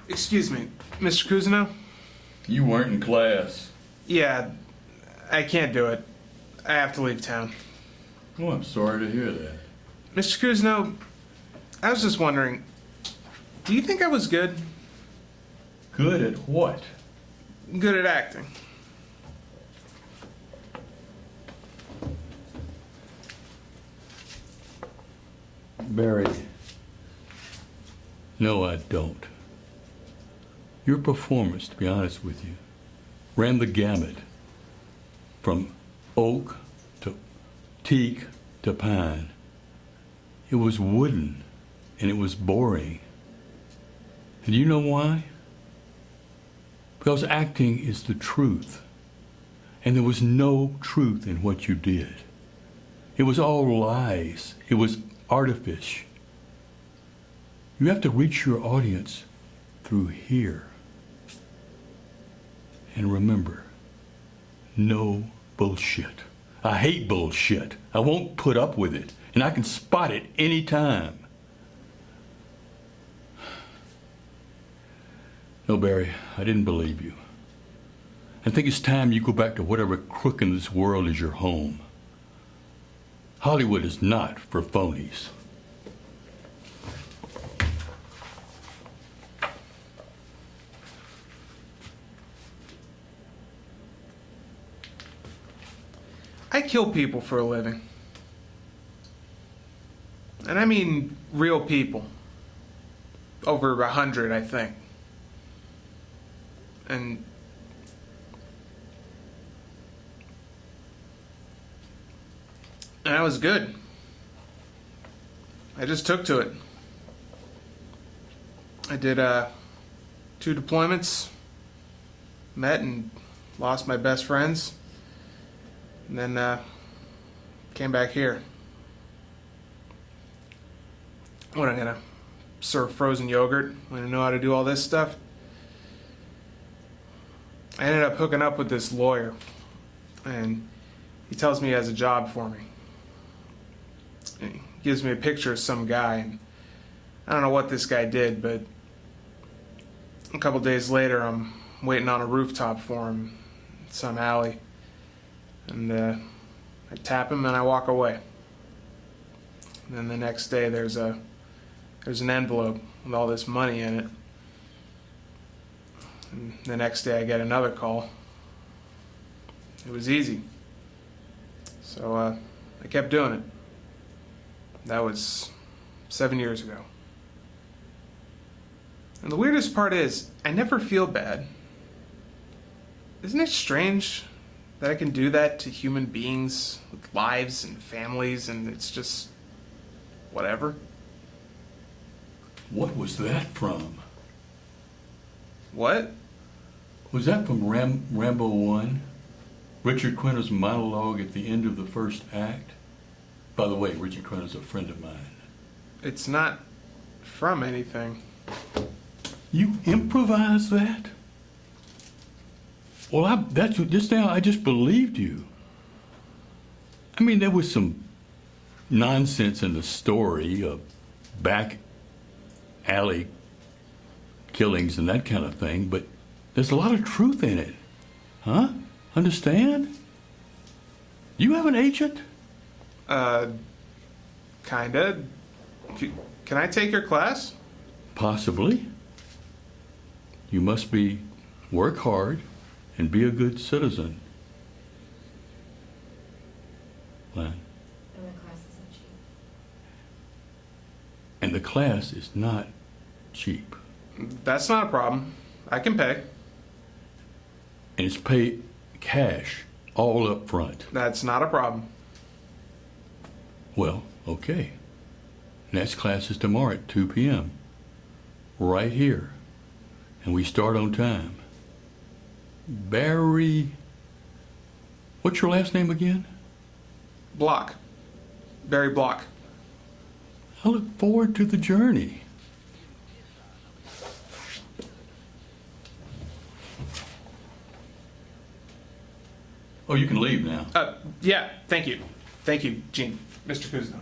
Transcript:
Excuse me, Mr. Cousineau? You weren't in class. Yeah, I can't do it. I have to leave town. Oh, I'm sorry to hear that. Mr. Cousineau, I was just wondering, do you think I was good? Good at what? Good at acting. Barry. No, I don't. Your performance, to be honest with you, ran the gamut from oak to teak to pine. It was wooden and it was boring. And you know why? Because acting is the truth. And there was no truth in what you did. It was all lies. It was artifice. You have to reach your audience through here. And remember, no bullshit. I hate bullshit. I won't put up with it. And I can spot it anytime. No, Barry, I didn't believe you. I think it's time you go back to whatever crook in this world is your home. Hollywood is not for phonies. I kill people for a living. And I mean real people. Over 100, I think. And I was good. I just took to it. I did 2 deployments, met and lost my best friends, and then came back here. What, I'm gonna serve frozen yogurt when I know how to do all this stuff? I ended up hooking up with this lawyer, and he tells me he has a job for me. And he gives me a picture of some guy, and I don't know what this guy did, but a couple days later I'm waiting on a rooftop for him in some alley, and I tap him and I walk away. And then the next day there's an envelope with all this money in it. And the next day I get another call. It was easy. So I kept doing it. That was 7 years ago. And the weirdest part is, I never feel bad. Isn't it strange that I can do that to human beings with lives and families, and it's just whatever? What was that from? What? Was that from Rambo 1? Richard Quinter's monologue at the end of the first act? By the way, Richard Quinter's a friend of mine. It's not from anything. You improvised that? Well, I just believed you. I mean, there was some nonsense in the story of back alley killings and that kind of thing, but there's a lot of truth in it. Huh? Understand? You have an agent? Kinda. Can I take your class? Possibly. You must work hard and be a good citizen. Lan. And the class isn't cheap. And the class is not cheap. That's not a problem. I can pay. And it's paid cash, all up front. That's not a problem. Well, okay. Next class is tomorrow at 2 p.m. Right here. And we start on time. Barry... What's your last name again? Block. Barry Block. I look forward to the journey. Oh, you can leave now. Yeah, thank you. Thank you, Gene. Mr. Cousineau.